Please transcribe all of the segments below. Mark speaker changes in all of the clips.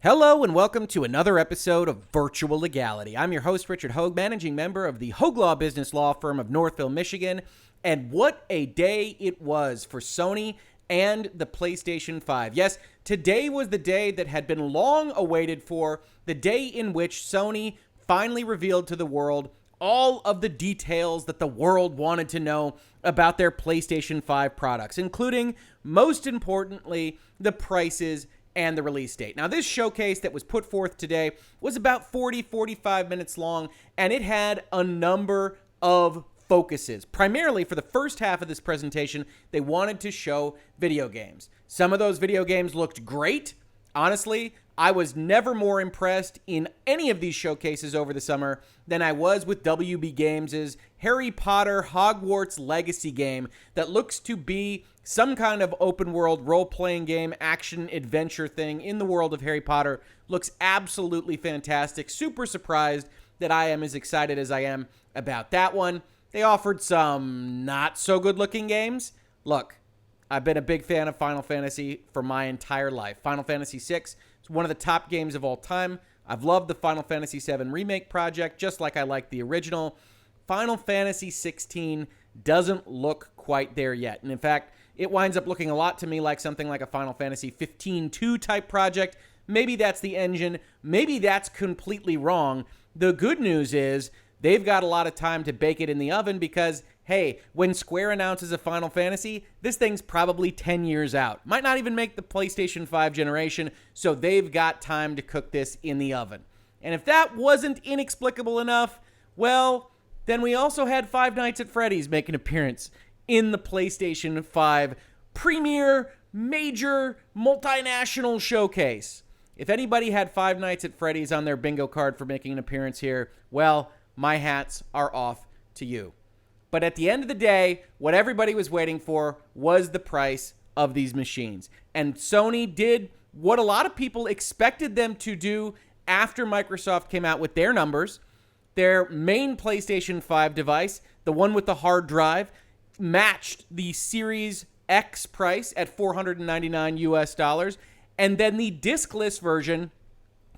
Speaker 1: Hello and welcome to another episode of Virtual Legality. I'm your host, Richard Hoeg, managing member of the Hoeg Law Business Law Firm of Northville, Michigan. And what a day it was for Sony and the PlayStation 5. Yes, today was the day that had been long awaited for, the day in which Sony finally revealed to the world all of the details that the world wanted to know about their PlayStation 5 products, including, most importantly, the prices and the release date. Now, this showcase that was put forth today was about 45 minutes long, and it had a number of focuses. Primarily, for the first half of this presentation, they wanted to show video games. Some of those video games looked great. Honestly, I was never more impressed in any of these showcases over the summer than I was with WB Games' Harry Potter Hogwarts Legacy game that looks to be some kind of open world role-playing game, action adventure thing in the world of Harry Potter. Looks absolutely fantastic. Super surprised that I am as excited as I am about that one. They offered some not so good looking games. Look, I've been a big fan of Final Fantasy for my entire life. Final Fantasy VI is one of the top games of all time. I've loved the Final Fantasy VII Remake project, just like I like the original. Final Fantasy XVI doesn't look quite there yet. And in fact, it winds up looking a lot to me like something like a Final Fantasy 15-2 type project. Maybe that's the engine. Maybe that's completely wrong. The good news is they've got a lot of time to bake it in the oven because, hey, when Square announces a Final Fantasy, this thing's probably 10 years out. Might not even make the PlayStation 5 generation, so they've got time to cook this in the oven. And if that wasn't inexplicable enough, well, then we also had Five Nights at Freddy's make an appearance in the PlayStation 5 premier major multinational showcase. If anybody had Five Nights at Freddy's on their bingo card for making an appearance here, well, my hats are off to you. But at the end of the day, what everybody was waiting for was the price of these machines. And Sony did what a lot of people expected them to do after Microsoft came out with their numbers. Their main PlayStation 5 device, the one with the hard drive, matched the Series X price at $499 US, and then the discless version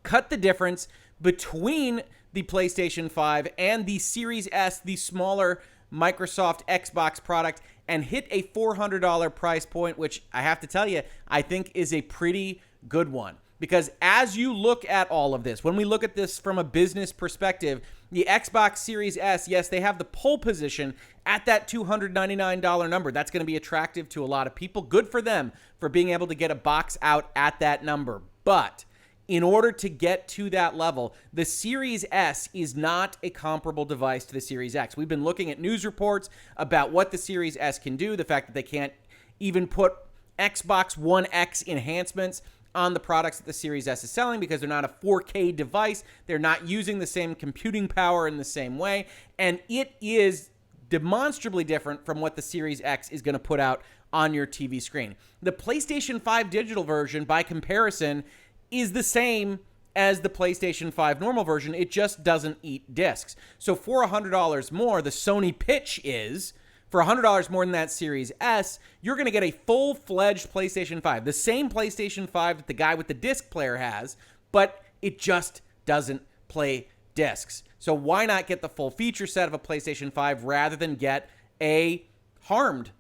Speaker 1: cut the difference between the PlayStation 5 and the Series S, the smaller Microsoft Xbox product, and hit a $400 price point, which I have to tell you, I think is a pretty good one. Because as you look at all of this, when we look at this from a business perspective, the Xbox Series S, yes, they have the pole position at that $299 number. That's going to be attractive to a lot of people. Good for them for being able to get a box out at that number. But in order to get to that level, the Series S is not a comparable device to the Series X. We've been looking at news reports about what the Series S can do, the fact that they can't even put Xbox One X enhancements on the products that the Series S is selling because they're not a 4K device. They're not using the same computing power in the same way. And it is demonstrably different from what the Series X is going to put out on your TV screen. The PlayStation 5 digital version, by comparison, is the same as the PlayStation 5 normal version. It just doesn't eat discs. So for $100 more, the Sony pitch is, for $100 more than that Series S, you're going to get a full-fledged PlayStation 5. The same PlayStation 5 that the guy with the disc player has, but it just doesn't play discs. So why not get the full feature set of a PlayStation 5 rather than get a harmed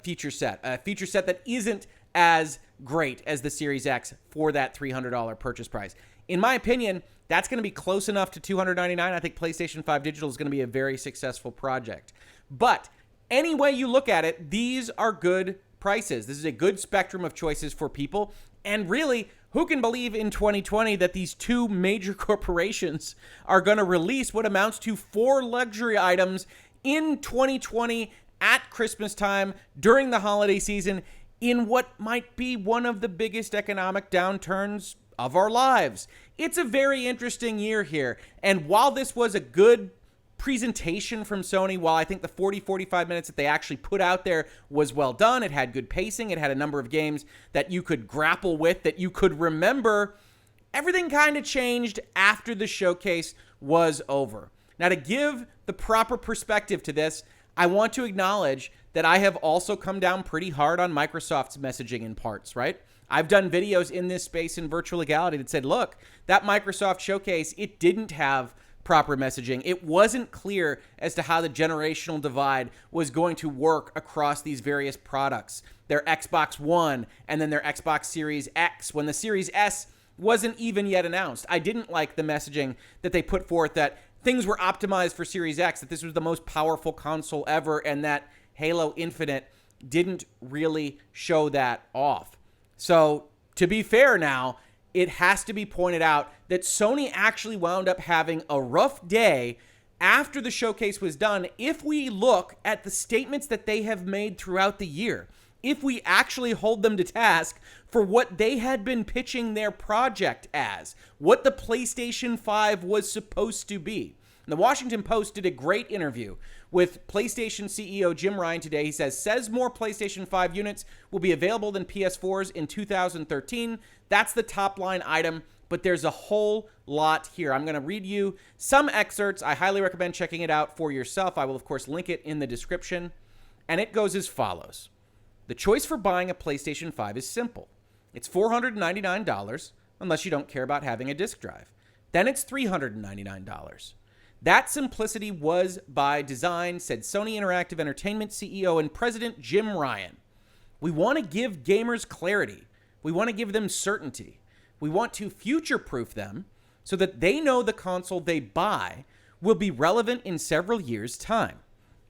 Speaker 1: feature set, a feature set that isn't as great as the Series X for that $300 purchase price? In my opinion, that's going to be close enough to $299. I think PlayStation 5 Digital is going to be a very successful project. But any way you look at it, these are good prices. This is a good spectrum of choices for people. And really, who can believe in 2020 that these two major corporations are going to release what amounts to 4 luxury items in 2020 at Christmas time during the holiday season in what might be one of the biggest economic downturns of our lives? It's a very interesting year here. And while this was a good presentation from Sony, while I think the 45 minutes that they actually put out there was well done, it had good pacing, it had a number of games that you could grapple with, that you could remember, everything kind of changed after the showcase was over. Now, to give the proper perspective to this, I want to acknowledge that I have also come down pretty hard on Microsoft's messaging in parts, right? I've done videos in this space in Virtual Legality that said, look, that Microsoft showcase, it didn't have proper messaging. It wasn't clear as to how the generational divide was going to work across these various products. Their Xbox One and then their Xbox Series X, when the Series S wasn't even yet announced. I didn't like the messaging that they put forth that things were optimized for Series X, that this was the most powerful console ever, and that Halo Infinite didn't really show that off. So, to be fair now, it has to be pointed out that Sony actually wound up having a rough day after the showcase was done if we look at the statements that they have made throughout the year. If we actually hold them to task for what they had been pitching their project as, what the PlayStation 5 was supposed to be. And the Washington Post did a great interview with PlayStation CEO Jim Ryan today. He says more PlayStation 5 units will be available than PS4s in 2013. That's the top line item, but there's a whole lot here. I'm going to read you some excerpts. I highly recommend checking it out for yourself. I will, of course, link it in the description. And it goes as follows. The choice for buying a PlayStation 5 is simple. It's $499 unless you don't care about having a disk drive. Then it's $399. That simplicity was by design, said Sony Interactive Entertainment CEO and President Jim Ryan. We want to give gamers clarity. We want to give them certainty. We want to future-proof them so that they know the console they buy will be relevant in several years' time.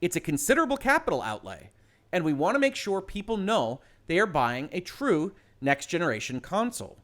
Speaker 1: It's a considerable capital outlay, and we want to make sure people know they are buying a true next-generation console.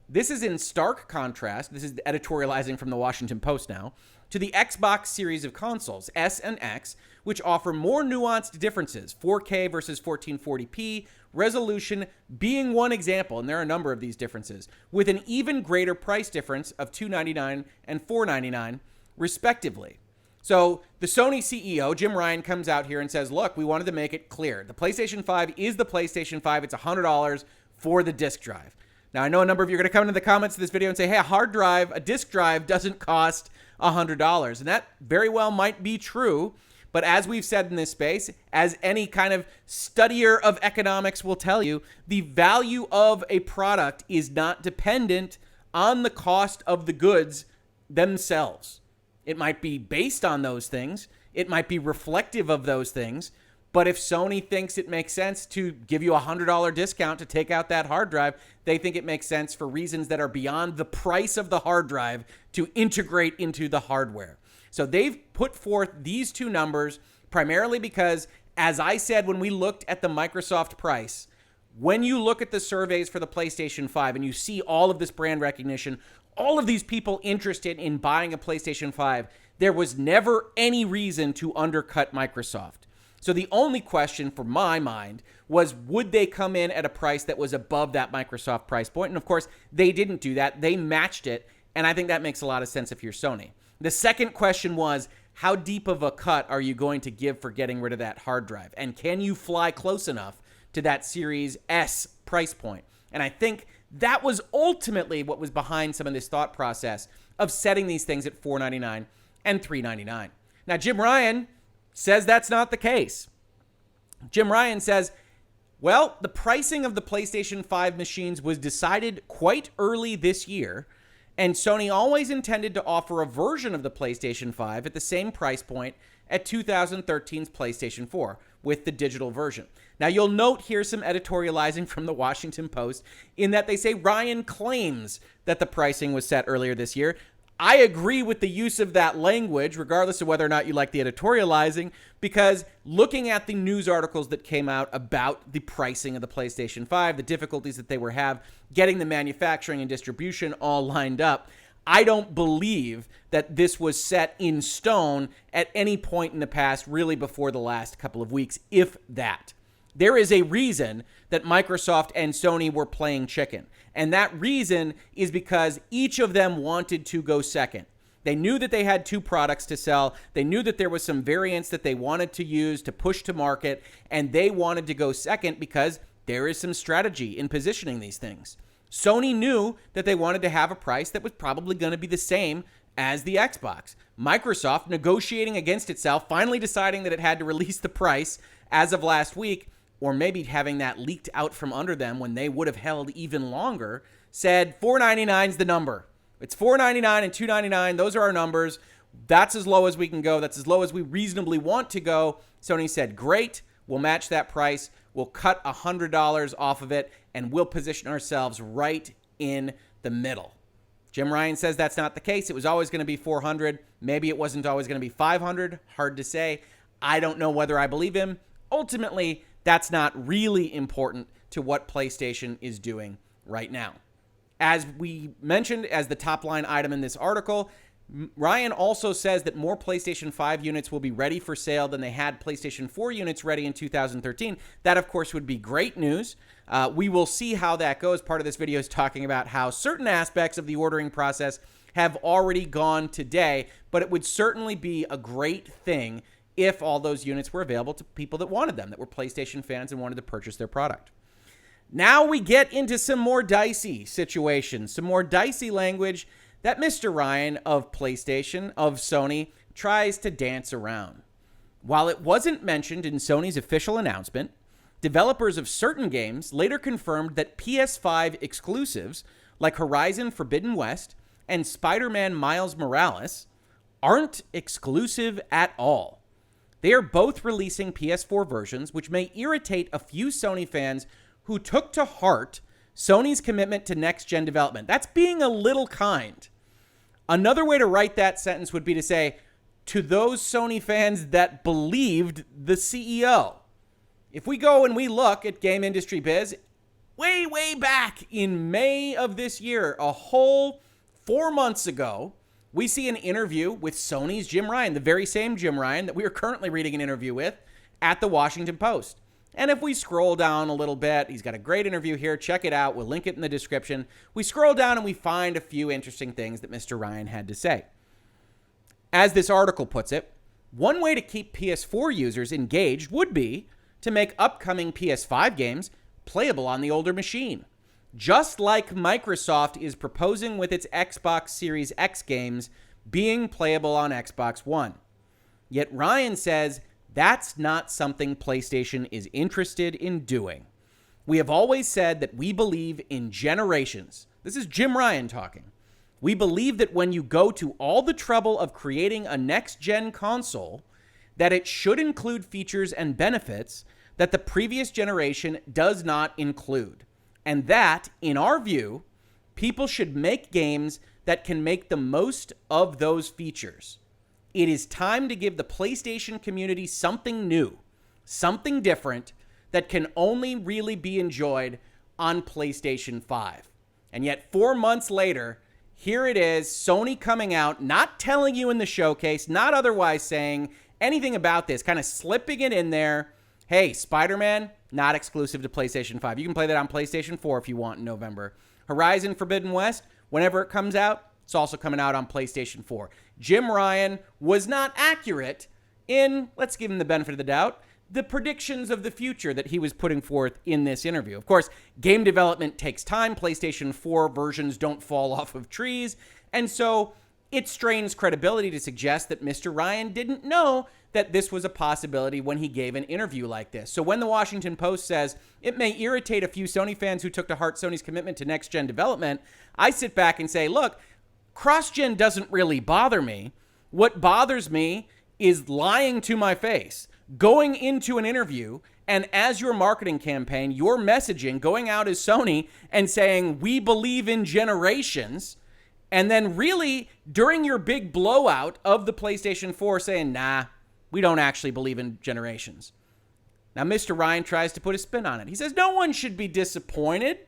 Speaker 1: This is in stark contrast, this is editorializing from the Washington Post now, to the Xbox series of consoles, S and X, which offer more nuanced differences, 4K versus 1440p, resolution being one example, and there are a number of these differences, with an even greater price difference of $299 and $499, respectively. So the Sony CEO, Jim Ryan, comes out here and says, look, we wanted to make it clear. The PlayStation 5 is the PlayStation 5. It's $100 for the disk drive. Now, I know a number of you are going to come into the comments of this video and say, hey, a hard drive, a disk drive doesn't cost $100. And that very well might be true. But as we've said in this space, as any kind of studier of economics will tell you, the value of a product is not dependent on the cost of the goods themselves. It might be based on those things. It might be reflective of those things. But if Sony thinks it makes sense to give you a $100 discount to take out that hard drive, they think it makes sense for reasons that are beyond the price of the hard drive to integrate into the hardware. So they've put forth these two numbers primarily because, as I said when we looked at the Microsoft price, when you look at the surveys for the PlayStation 5 and you see all of this brand recognition, all of these people interested in buying a PlayStation 5, there was never any reason to undercut Microsoft. So the only question for my mind was, would they come in at a price that was above that Microsoft price point? And of course, they didn't do that. They matched it. And I think that makes a lot of sense if you're Sony. The second question was, how deep of a cut are you going to give for getting rid of that hard drive? And can you fly close enough to that Series S price point? And I think that was ultimately what was behind some of this thought process of setting these things at $499 and $399. Now, Jim Ryan says that's not the case. Jim Ryan says, well, the pricing of the PlayStation 5 machines was decided quite early this year, and Sony always intended to offer a version of the PlayStation 5 at the same price point at 2013's PlayStation 4 with the digital version. Now, you'll note here some editorializing from the Washington Post in that they say Ryan claims that the pricing was set earlier this year. I agree with the use of that language, regardless of whether or not you like the editorializing, because looking at the news articles that came out about the pricing of the PlayStation 5, the difficulties that they were have getting the manufacturing and distribution all lined up, I don't believe that this was set in stone at any point in the past, really before the last couple of weeks, if that. There is a reason that Microsoft and Sony were playing chicken. And that reason is because each of them wanted to go second. They knew that they had two products to sell. They knew that there was some variants that they wanted to use to push to market. And they wanted to go second because there is some strategy in positioning these things. Sony knew that they wanted to have a price that was probably going to be the same as the Xbox. Microsoft, negotiating against itself, finally deciding that it had to release the price as of last week, or maybe having that leaked out from under them when they would have held even longer, said $499 is the number. It's $499 and $299. Those are our numbers. That's as low as we can go. That's as low as we reasonably want to go. Sony said, great, we'll match that price. We'll cut $100 off of it, and we'll position ourselves right in the middle. Jim Ryan says that's not the case. It was always going to be $400. Maybe it wasn't always going to be $500. Hard to say. I don't know whether I believe him. Ultimately, that's not really important to what PlayStation is doing right now. As we mentioned as the top line item in this article, Ryan also says that more PlayStation 5 units will be ready for sale than they had PlayStation 4 units ready in 2013. That, of course, would be great news. We will see how that goes. Part of this video is talking about how certain aspects of the ordering process have already gone today, but it would certainly be a great thing if all those units were available to people that wanted them, that were PlayStation fans and wanted to purchase their product. Now we get into some more dicey situations, some more dicey language that Mr. Ryan of PlayStation, of Sony, tries to dance around. While it wasn't mentioned in Sony's official announcement, developers of certain games later confirmed that PS5 exclusives like Horizon Forbidden West and Spider-Man Miles Morales aren't exclusive at all. They are both releasing PS4 versions, which may irritate a few Sony fans who took to heart Sony's commitment to next-gen development. That's being a little kind. Another way to write that sentence would be to say, to those Sony fans that believed the CEO. If we go and we look at Game Industry Biz, way back in May of this year, a whole 4 months ago, we see an interview with Sony's Jim Ryan, the very same Jim Ryan that we are currently reading an interview with at the Washington Post. And if we scroll down a little bit, he's got a great interview here. Check it out. We'll link it in the description. We scroll down and we find a few interesting things that Mr. Ryan had to say. As this article puts it, one way to keep PS4 users engaged would be to make upcoming PS5 games playable on the older machine, just like Microsoft is proposing with its Xbox Series X games being playable on Xbox One. Yet Ryan says that's not something PlayStation is interested in doing. We have always said that we believe in generations. This is Jim Ryan talking. We believe that when you go to all the trouble of creating a next-gen console, that it should include features and benefits that the previous generation does not include. And that, in our view, people should make games that can make the most of those features. It is time to give the PlayStation community something new, something different that can only really be enjoyed on PlayStation 5. And yet 4 months later, here it is, Sony coming out, not telling you in the showcase, not otherwise saying anything about this, kind of slipping it in there. Hey, Spider-Man, not exclusive to PlayStation 5. You can play that on PlayStation 4 if you want in November. Horizon Forbidden West, whenever it comes out, it's also coming out on PlayStation 4. Jim Ryan was not accurate in, let's give him the benefit of the doubt, the predictions of the future that he was putting forth in this interview. Of course, game development takes time. PlayStation 4 versions don't fall off of trees. And so it strains credibility to suggest that Mr. Ryan didn't know that this was a possibility when he gave an interview like this. So when the Washington Post says it may irritate a few Sony fans who took to heart Sony's commitment to next-gen development, I sit back and say, look, cross-gen doesn't really bother me. What bothers me is lying to my face, going into an interview, and as your marketing campaign, your messaging, going out as Sony and saying, we believe in generations, and then really, during your big blowout of the PlayStation 4, saying, nah, we don't actually believe in generations. Now, Mr. Ryan tries to put a spin on it. He says, no one should be disappointed.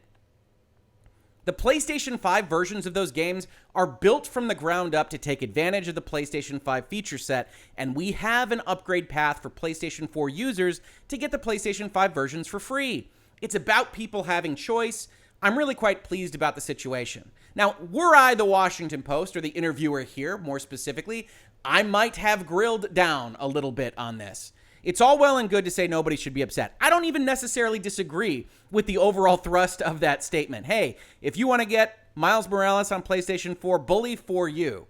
Speaker 1: The PlayStation 5 versions of those games are built from the ground up to take advantage of the PlayStation 5 feature set, and we have an upgrade path for PlayStation 4 users to get the PlayStation 5 versions for free. It's about people having choice. I'm really quite pleased about the situation. Now, were I the Washington Post, or the interviewer here more specifically, I might have grilled down a little bit on this. It's all well and good to say nobody should be upset. I don't even necessarily disagree with the overall thrust of that statement. Hey, if you want to get Miles Morales on PlayStation 4, bully for you.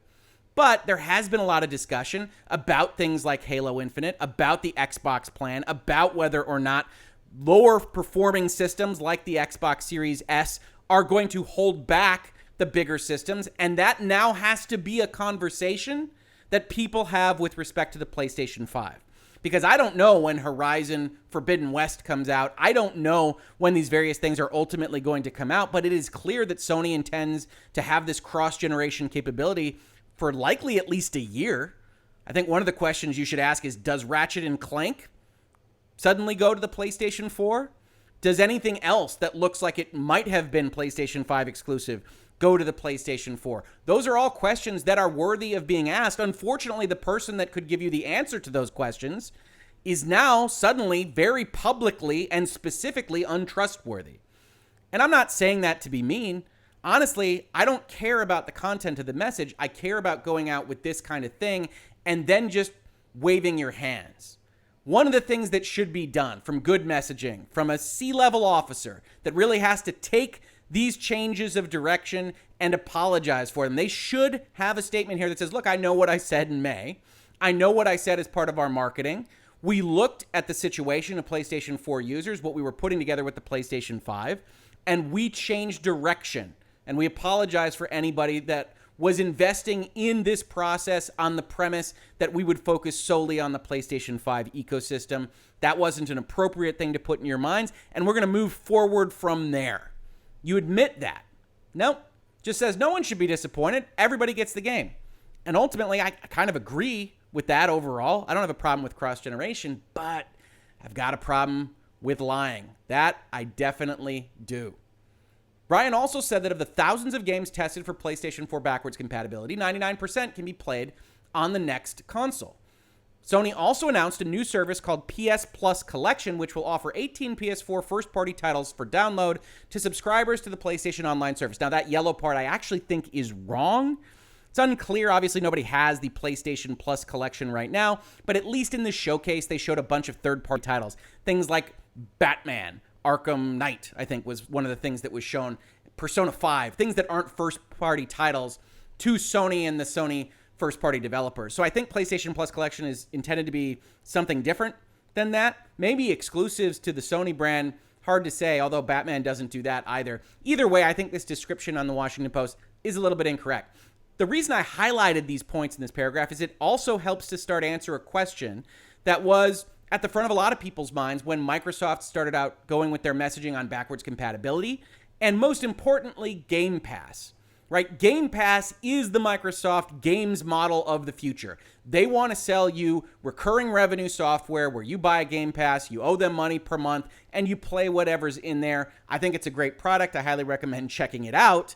Speaker 1: But there has been a lot of discussion about things like Halo Infinite, about the Xbox plan, about whether or not lower performing systems like the Xbox Series S are going to hold back the bigger systems. And that now has to be a conversation that people have with respect to the PlayStation 5. Because I don't know when Horizon Forbidden West comes out. I don't know when these various things are ultimately going to come out, but it is clear that Sony intends to have this cross-generation capability for likely at least a year. I think one of the questions you should ask is, does Ratchet and Clank suddenly go to the PlayStation 4? Does anything else that looks like it might have been PlayStation 5 exclusive go to the PlayStation 4? Those are all questions that are worthy of being asked. Unfortunately, the person that could give you the answer to those questions is now suddenly very publicly and specifically untrustworthy. And I'm not saying that to be mean. Honestly, I don't care about the content of the message. I care about going out with this kind of thing and then just waving your hands. One of the things that should be done from good messaging, from a C-level officer that really has to take these changes of direction and apologize for them. They should have a statement here that says, look, I know what I said in May. I know what I said as part of our marketing. We looked at the situation of PlayStation 4 users, what we were putting together with the PlayStation 5, and we changed direction. And we apologize for anybody that was investing in this process on the premise that we would focus solely on the PlayStation 5 ecosystem. That wasn't an appropriate thing to put in your minds, and we're going to move forward from there. You admit that. Nope. Just says no one should be disappointed. Everybody gets the game. And ultimately, I kind of agree with that overall. I don't have a problem with cross-generation, but I've got a problem with lying. That I definitely do. Brian also said that of the thousands of games tested for PlayStation 4 backwards compatibility, 99% can be played on the next console. Sony also announced a new service called PS Plus Collection, which will offer 18 PS4 first-party titles for download to subscribers to the PlayStation Online service. Now, that yellow part I actually think is wrong. It's unclear. Obviously, nobody has the PlayStation Plus Collection right now, but at least in the showcase, they showed a bunch of third-party titles. Things like Batman, Arkham Knight, I think, was one of the things that was shown. Persona 5, things that aren't first-party titles to Sony and the Sony first-party developers. So I think PlayStation Plus Collection is intended to be something different than that. Maybe exclusives to the Sony brand, hard to say, although Batman doesn't do that either. Either way, I think this description on the Washington Post is a little bit incorrect. The reason I highlighted these points in this paragraph is it also helps to start answer a question that was at the front of a lot of people's minds when Microsoft started out going with their messaging on backwards compatibility, and most importantly, Game Pass. Right? Game Pass is the Microsoft games model of the future. They want to sell you recurring revenue software where you buy a Game Pass, you owe them money per month, and you play whatever's in there. I think it's a great product. I highly recommend checking it out.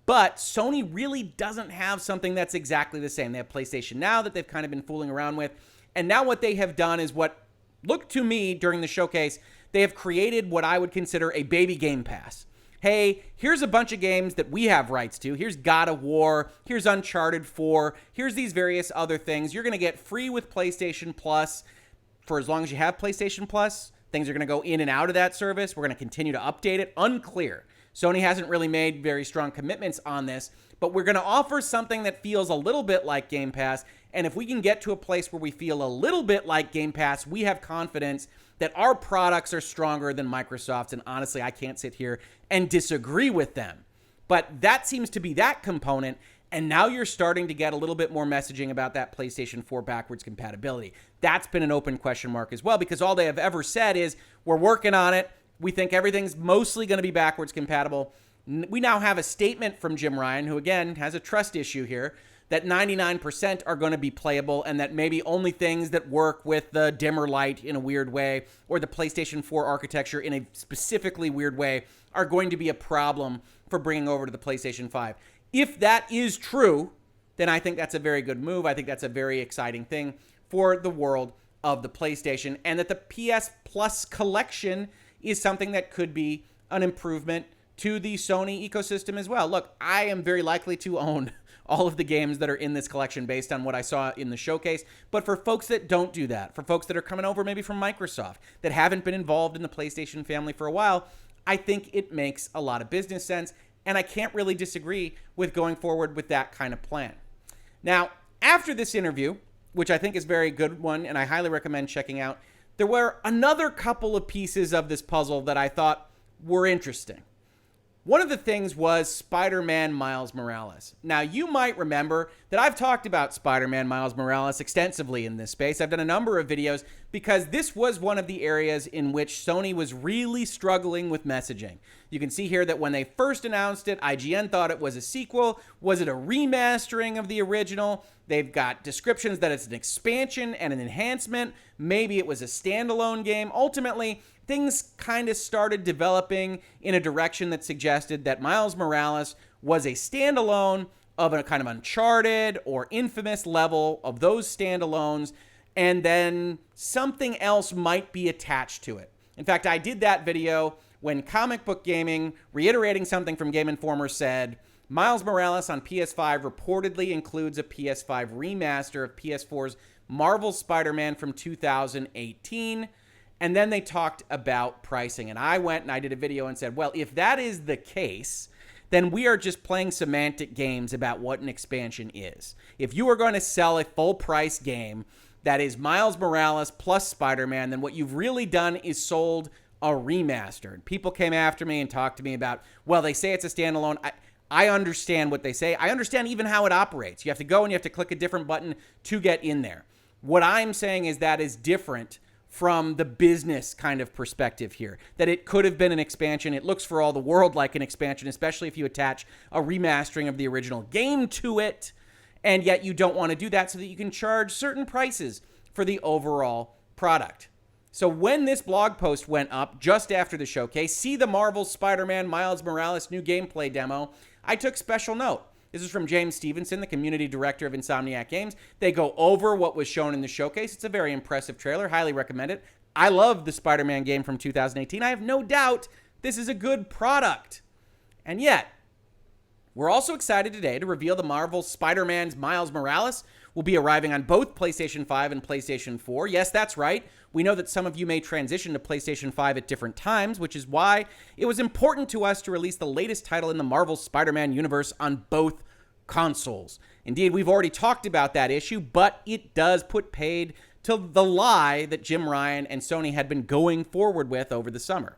Speaker 1: But Sony really doesn't have something that's exactly the same. They have PlayStation Now that they've kind of been fooling around with. And now what they have done is what looked to me during the showcase, they have created what I would consider a baby Game Pass. Hey, here's a bunch of games that we have rights to. Here's God of War. Here's Uncharted 4. Here's these various other things. You're going to get free with PlayStation Plus for as long as you have PlayStation Plus. Things are going to go in and out of that service. We're going to continue to update it. Unclear. Sony hasn't really made very strong commitments on this, but we're going to offer something that feels a little bit like Game Pass. And if we can get to a place where we feel a little bit like Game Pass, we have confidence that our products are stronger than Microsoft's. And honestly, I can't sit here and disagree with them. But that seems to be that component. And now you're starting to get a little bit more messaging about that PlayStation 4 backwards compatibility. That's been an open question mark as well, because all they have ever said is, we're working on it. We think everything's mostly going to be backwards compatible. We now have a statement from Jim Ryan, who again has a trust issue here, that 99% are going to be playable and that maybe only things that work with the dimmer light in a weird way or the PlayStation 4 architecture in a specifically weird way are going to be a problem for bringing over to the PlayStation 5. If that is true, then I think that's a very good move. I think that's a very exciting thing for the world of the PlayStation, and that the PS Plus collection is something that could be an improvement to the Sony ecosystem as well. Look, I am very likely to own all of the games that are in this collection based on what I saw in the showcase. But for folks that don't do that, for folks that are coming over maybe from Microsoft, that haven't been involved in the PlayStation family for a while, I think it makes a lot of business sense. And I can't really disagree with going forward with that kind of plan. Now, after this interview, which I think is a very good one, and I highly recommend checking out, there were another couple of pieces of this puzzle that I thought were interesting. One of the things was Spider-Man Miles Morales. Now, you might remember that I've talked about Spider-Man Miles Morales extensively in this space. I've done a number of videos because this was one of the areas in which Sony was really struggling with messaging. You can see here that when they first announced it, IGN thought it was a sequel. Was it a remastering of the original? They've got descriptions that it's an expansion and an enhancement. Maybe it was a standalone game. Ultimately, things kind of started developing in a direction that suggested that Miles Morales was a standalone of a kind of Uncharted or Infamous level of those standalones, and then something else might be attached to it. In fact, I did that video when Comic Book Gaming, reiterating something from Game Informer, said, Miles Morales on PS5 reportedly includes a PS5 remaster of PS4's Marvel's Spider-Man from 2018. And then they talked about pricing. And I went and I did a video and said, well, if that is the case, then we are just playing semantic games about what an expansion is. If you are going to sell a full price game that is Miles Morales plus Spider-Man, then what you've really done is sold a remaster. And people came after me and talked to me about, well, they say it's a standalone. I understand what they say. I understand even how it operates. You have to go and you have to click a different button to get in there. What I'm saying is that is different from the business kind of perspective here, that it could have been an expansion. It looks for all the world like an expansion, especially if you attach a remastering of the original game to it, and yet you don't want to do that so that you can charge certain prices for the overall product. So when this blog post went up just after the showcase, see the Marvel Spider-Man Miles Morales new gameplay demo, I took special note. This is from James Stevenson, the community director of Insomniac Games. They go over what was shown in the showcase. It's a very impressive trailer. Highly recommend it. I love the Spider-Man game from 2018. I have no doubt this is a good product. And yet, we're also excited today to reveal the Marvel Spider-Man's Miles Morales will be arriving on both PlayStation 5 and PlayStation 4. Yes, that's right. We know that some of you may transition to PlayStation 5 at different times, which is why it was important to us to release the latest title in the Marvel Spider-Man universe on both consoles. Indeed, we've already talked about that issue, but it does put paid to the lie that Jim Ryan and Sony had been going forward with over the summer.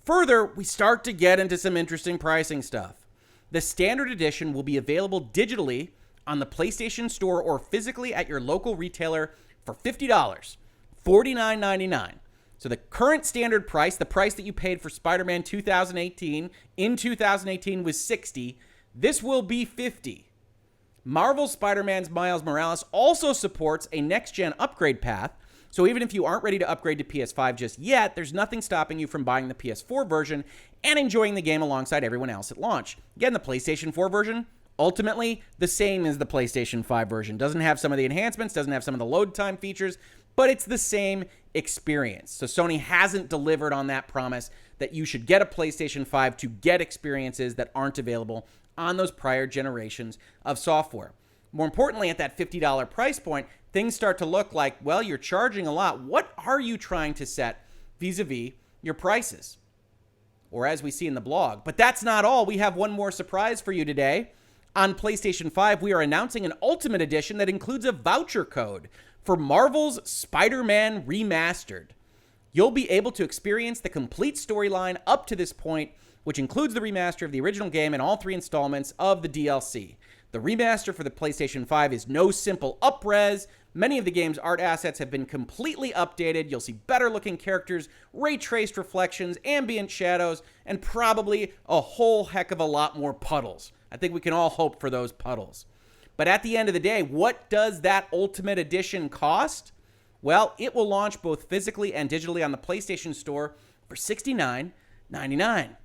Speaker 1: Further, we start to get into some interesting pricing stuff. The standard edition will be available digitally on the PlayStation Store or physically at your local retailer for $50, $49.99. So the current standard price, the price that you paid for Spider-Man 2018 in 2018 was $60. This will be $50. Marvel Spider-Man's Miles Morales also supports a next-gen upgrade path, so even if you aren't ready to upgrade to PS5 just yet, there's nothing stopping you from buying the PS4 version and enjoying the game alongside everyone else at launch. Again, the PlayStation 4 version, ultimately the same as the PlayStation 5 version. Doesn't have some of the enhancements, doesn't have some of the load time features, but it's the same experience. So Sony hasn't delivered on that promise that you should get a PlayStation 5 to get experiences that aren't available on those prior generations of software. More importantly, at that $50 price point, things start to look like, well, you're charging a lot. What are you trying to set vis-a-vis your prices? Or as we see in the blog. But that's not all. We have one more surprise for you today. On PlayStation 5, we are announcing an Ultimate Edition that includes a voucher code for Marvel's Spider-Man Remastered. You'll be able to experience the complete storyline up to this point, which includes the remaster of the original game and all 3 installments of the DLC. The remaster for the PlayStation 5 is no simple up-res. Many of the game's art assets have been completely updated. You'll see better-looking characters, ray-traced reflections, ambient shadows, and probably a whole heck of a lot more puddles. I think we can all hope for those puddles. But at the end of the day, what does that Ultimate Edition cost? Well, it will launch both physically and digitally on the PlayStation Store for $69.99.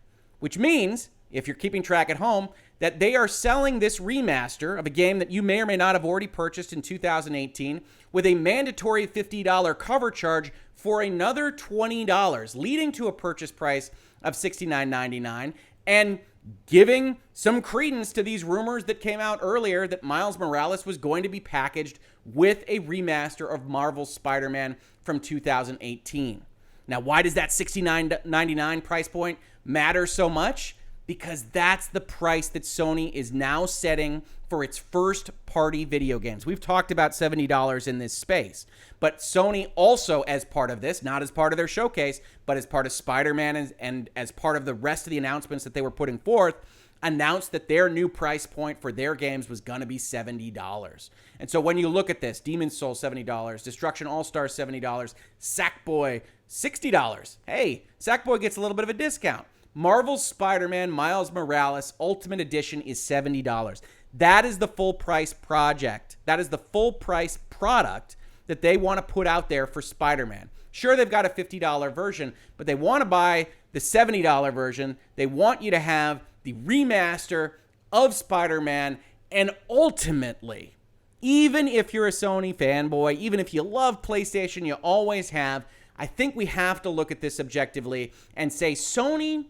Speaker 1: Which means, if you're keeping track at home, that they are selling this remaster of a game that you may or may not have already purchased in 2018 with a mandatory $50 cover charge for another $20, leading to a purchase price of $69.99 and giving some credence to these rumors that came out earlier that Miles Morales was going to be packaged with a remaster of Marvel's Spider-Man from 2018. Now, why does that $69.99 price point matter so much? because that's the price that Sony is now setting for its first-party video games. We've talked about $70 in this space, but Sony also, as part of this, not as part of their showcase, but as part of Spider-Man and as part of the rest of the announcements that they were putting forth, announced that their new price point for their games was going to be $70. And so when you look at this, Demon's Soul, $70, Destruction All-Stars, $70, Sackboy, $60. Hey, Sackboy gets a little bit of a discount. Marvel's Spider-Man Miles Morales Ultimate Edition is $70. That is the full price project. That is the full price product that they want to put out there for Spider-Man. Sure, they've got a $50 version, but they want to buy the $70 version. They want you to have the remaster of Spider-Man, and ultimately, even if you're a Sony fanboy, even if you love PlayStation, you always have, I think we have to look at this objectively and say Sony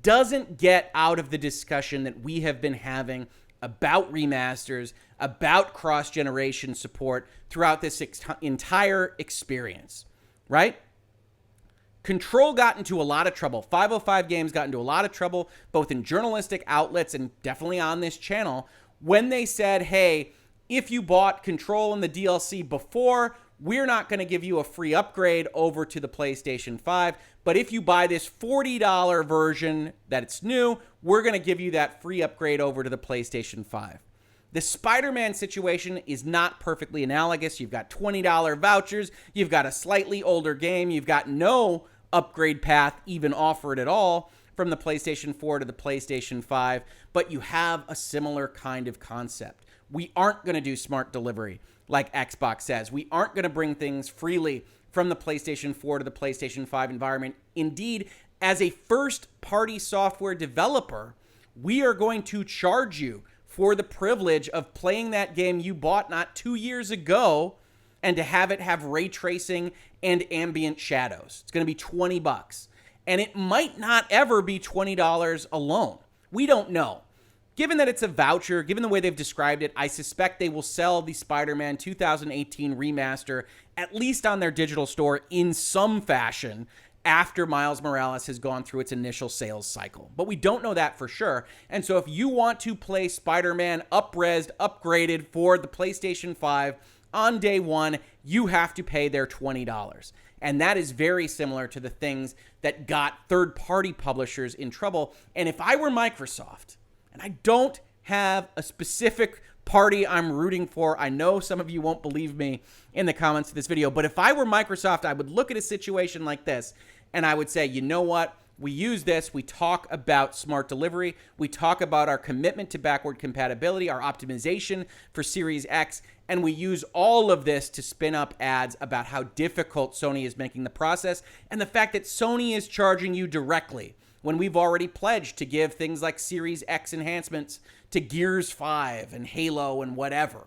Speaker 1: doesn't get out of the discussion that we have been having about remasters, about cross-generation support throughout this entire experience, right? Control got into a lot of trouble. 505 Games got into a lot of trouble, both in journalistic outlets and definitely on this channel, when they said, hey, if you bought Control and the DLC before, we're not going to give you a free upgrade over to the PlayStation 5, but if you buy this $40 version that it's new, we're going to give you that free upgrade over to the PlayStation 5. The Spider-Man situation is not perfectly analogous. You've got $20 vouchers, you've got a slightly older game, you've got no upgrade path even offered at all from the PlayStation 4 to the PlayStation 5, but you have a similar kind of concept. We aren't going to do smart delivery like Xbox says. We aren't going to bring things freely from the PlayStation 4 to the PlayStation 5 environment. Indeed, as a first-party software developer, we are going to charge you for the privilege of playing that game you bought not 2 years ago and to have it have ray tracing and ambient shadows. It's going to be $20. And it might not ever be $20 alone. We don't know. Given that it's a voucher, given the way they've described it, I suspect they will sell the Spider-Man 2018 remaster, at least on their digital store, in some fashion after Miles Morales has gone through its initial sales cycle. But we don't know that for sure. And so if you want to play Spider-Man up-resed, upgraded for the PlayStation 5 on day one, you have to pay their $20. And that is very similar to the things that got third-party publishers in trouble. And if I were Microsoft, and I don't have a specific party I'm rooting for, I know some of you won't believe me in the comments of this video, but if I were Microsoft, I would look at a situation like this and I would say, you know what? We use this, we talk about smart delivery, we talk about our commitment to backward compatibility, our optimization for Series X, and we use all of this to spin up ads about how difficult Sony is making the process and the fact that Sony is charging you directly when we've already pledged to give things like Series X enhancements to Gears 5 and Halo and whatever.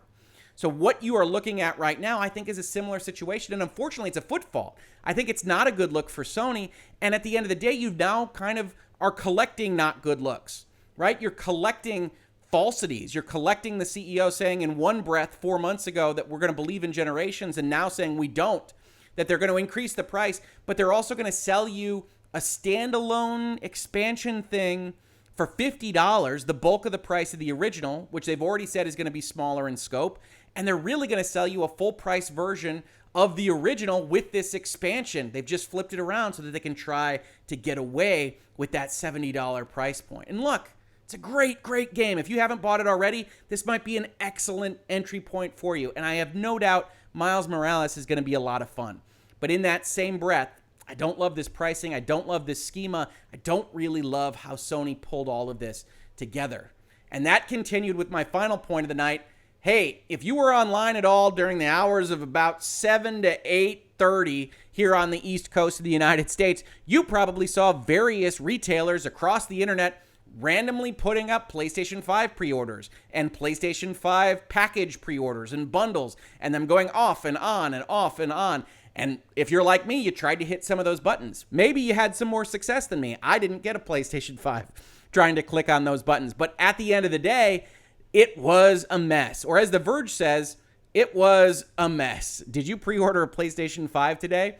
Speaker 1: So what you are looking at right now, I think, is a similar situation, and unfortunately, it's a foot fault. I think it's not a good look for Sony, and at the end of the day, you now kind of are collecting not good looks, right? You're collecting falsities. You're collecting the CEO saying in one breath 4 months ago that we're going to believe in generations, and now saying we don't, that they're going to increase the price, but they're also going to sell you a standalone expansion thing for $50, the bulk of the price of the original, which they've already said is going to be smaller in scope, and they're really going to sell you a full price version of the original with this expansion. They've just flipped it around so that they can try to get away with that $70 price point. And look, it's a great, great game. If you haven't bought it already, this might be an excellent entry point for you. And I have no doubt Miles Morales is going to be a lot of fun. But in that same breath, I don't love this pricing. I don't love this schema. I don't really love how Sony pulled all of this together. And that continued with my final point of the night. Hey, if you were online at all during the hours of about 7 to 8:30 here on the East Coast of the United States, you probably saw various retailers across the internet randomly putting up PlayStation 5 pre-orders and PlayStation 5 package pre-orders and bundles, and them going off and on and off and on. And if you're like me, you tried to hit some of those buttons. Maybe you had some more success than me. I didn't get a PlayStation 5 trying to click on those buttons. But at the end of the day, it was a mess. Or as The Verge says, it was a mess. Did you pre-order a PlayStation 5 today?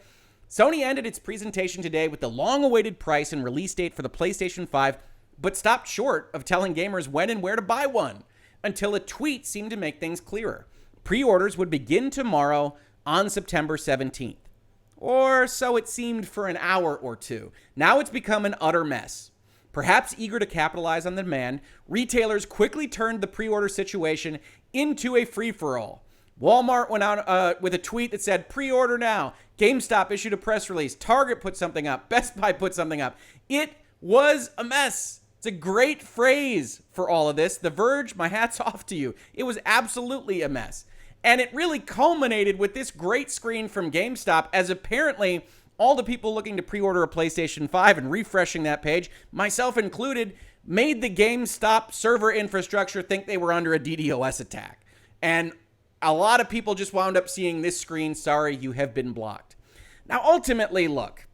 Speaker 1: Sony ended its presentation today with the long-awaited price and release date for the PlayStation 5 but stopped short of telling gamers when and where to buy one, until a tweet seemed to make things clearer. Pre-orders would begin tomorrow on September 17th. Or so it seemed for an hour or two. Now it's become an utter mess. Perhaps eager to capitalize on the demand, retailers quickly turned the pre-order situation into a free-for-all. Walmart went out with a tweet that said, pre-order now. GameStop issued a press release. Target put something up. Best Buy put something up. It was a mess. It's a great phrase for all of this. The Verge, my hat's off to you. It was absolutely a mess. And it really culminated with this great screen from GameStop, as apparently all the people looking to pre-order a PlayStation 5 and refreshing that page, myself included, made the GameStop server infrastructure think they were under a DDoS attack. And a lot of people just wound up seeing this screen. Sorry, you have been blocked. Now, ultimately, look,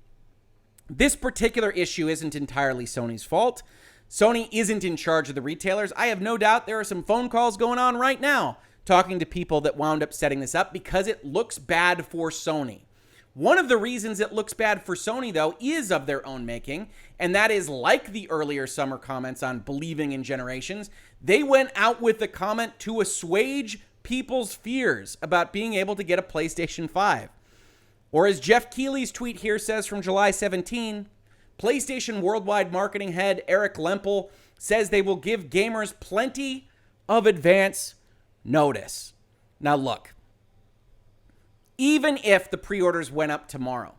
Speaker 1: this particular issue isn't entirely Sony's fault. Sony isn't in charge of the retailers. I have no doubt there are some phone calls going on right now talking to people that wound up setting this up because it looks bad for Sony. One of the reasons it looks bad for Sony, though, is of their own making, and that is like the earlier summer comments on believing in generations. They went out with the comment to assuage people's fears about being able to get a PlayStation 5. Or as Jeff Keighley's tweet here says from July 17, PlayStation Worldwide Marketing Head Eric Lempel says they will give gamers plenty of advance notice. Now look, even if the pre-orders went up tomorrow,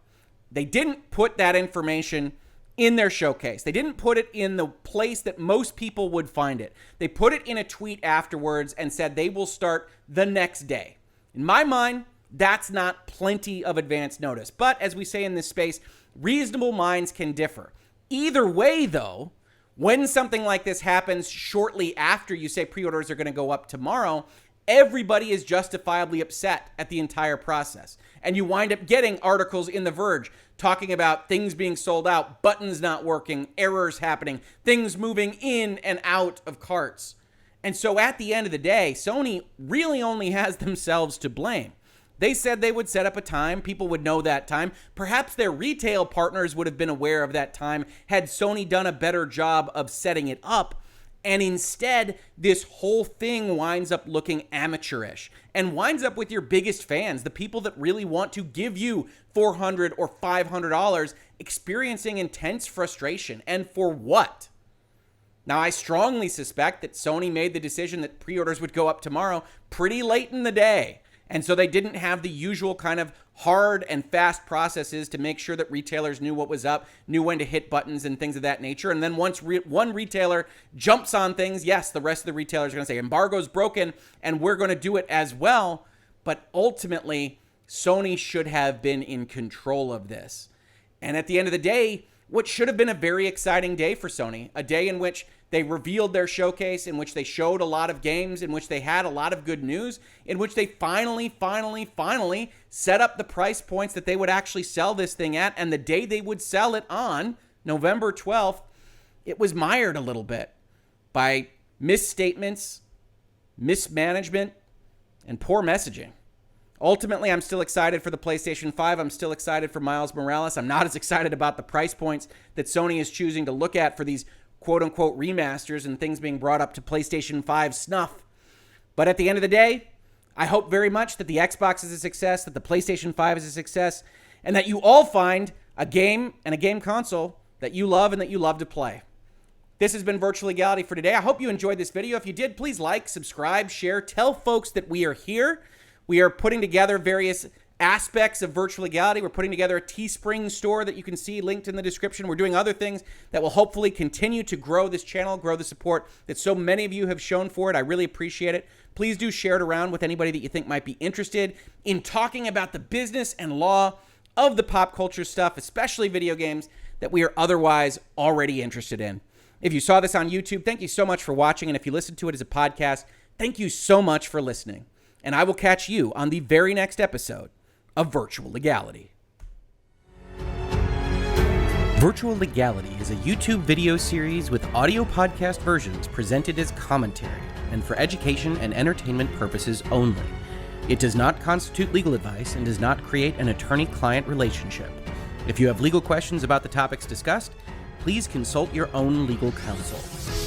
Speaker 1: they didn't put that information in their showcase. They didn't put it in the place that most people would find it. They put it in a tweet afterwards and said they will start the next day. In my mind, that's not plenty of advance notice. But as we say in this space, reasonable minds can differ. Either way, though, when something like this happens shortly after you say pre-orders are going to go up tomorrow, everybody is justifiably upset at the entire process. And you wind up getting articles in The Verge talking about things being sold out, buttons not working, errors happening, things moving in and out of carts. And so at the end of the day, Sony really only has themselves to blame. They said they would set up a time. People would know that time. Perhaps their retail partners would have been aware of that time had Sony done a better job of setting it up. And instead, this whole thing winds up looking amateurish and winds up with your biggest fans, the people that really want to give you $400 or $500, experiencing intense frustration. And for what? Now, I strongly suspect that Sony made the decision that pre-orders would go up tomorrow pretty late in the day. And so they didn't have the usual kind of hard and fast processes to make sure that retailers knew what was up, knew when to hit buttons and things of that nature. And then once one retailer jumps on things, yes, the rest of the retailers are going to say, embargo's broken and we're going to do it as well. But ultimately, Sony should have been in control of this. And at the end of the day, what should have been a very exciting day for Sony, a day in which they revealed their showcase, in which they showed a lot of games, in which they had a lot of good news, in which they finally set up the price points that they would actually sell this thing at. And the day they would sell it on, November 12th, it was mired a little bit by misstatements, mismanagement, and poor messaging. Ultimately, I'm still excited for the PlayStation 5. I'm still excited for Miles Morales. I'm not as excited about the price points that Sony is choosing to look at for these quote-unquote remasters and things being brought up to PlayStation 5 snuff. But at the end of the day, I hope very much that the Xbox is a success, that the PlayStation 5 is a success, and that you all find a game and a game console that you love and that you love to play. This has been Virtual Legality for today. I hope you enjoyed this video. If you did, please like, subscribe, share, tell folks that we are here. We are putting together various aspects of Virtual Legality. We're putting together a Teespring store that you can see linked in the description. We're doing other things that will hopefully continue to grow this channel, grow the support that so many of you have shown for it. I really appreciate it. Please do share it around with anybody that you think might be interested in talking about the business and law of the pop culture stuff, especially video games that we are otherwise already interested in. If you saw this on YouTube, thank you so much for watching. And if you listened to it as a podcast, thank you so much for listening. And I will catch you on the very next episode of Virtual Legality. Virtual Legality is a YouTube video series with audio podcast versions presented as commentary and for education and entertainment purposes only. It does not constitute legal advice and does not create an attorney-client relationship. If you have legal questions about the topics discussed, please consult your own legal counsel.